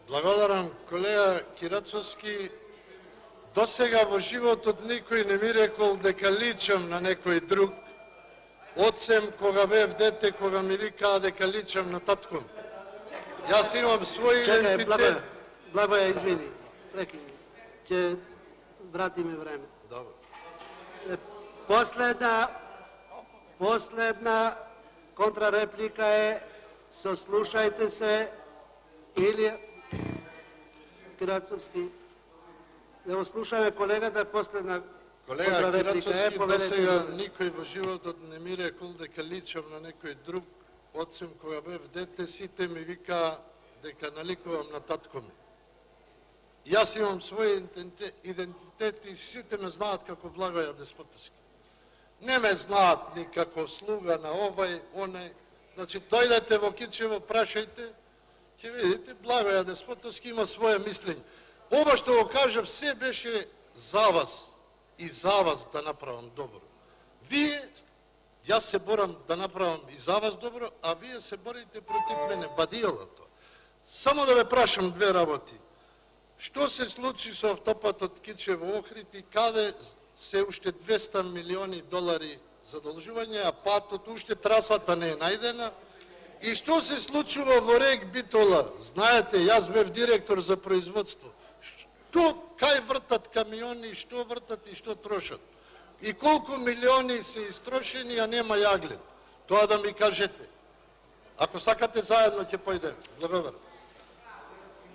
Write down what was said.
Благодарам, колега Кирацовски. Досега во животот никој не ми рекол дека личам на некој друг, осем кога бев дете, кога ми викаа дека личам на татком. Јас имам свој идентитет. Благоја, извини, прекини. Ќе вратиме време. Добро. Последна контрареплика е сослушајте се или Кирацовски. Да го слушаме колегата, последна Колега контрареплика е. Кирацовски, досега никој во животот не ми рекол дека личам на некој друг, осем кога бев дете, сите ми викаа дека наликувам на татко ми. Јас имам свој идентитет и сите ме знаат како Благоја Деспотовски. Не ме знаат ни како слуга на овај, онај. Значи, дојдете во Кичево, прашајте, ќе видите, Благоја Деспотовски има своје мислење. Ова што го кажав, се беше за вас и за вас да направам добро. Јас се борам да направам и за вас добро, а вие се борите против мене, бадијала тоа. Само да ве прашам две работи. Што се случи со автопатот Кичево-Охрид и каде се уште 200 милиони долари задолжување, а патот уште трасата не е најдена? И што се случува во Рек Битола? Знаете, јас бев директор за производство. Кај вртат камиони, што вртат и што трошат? И колку милиони се истрошени, а нема јаглен? Тоа да ми кажете. Ако сакате, заедно ќе појдеме. Благодарам.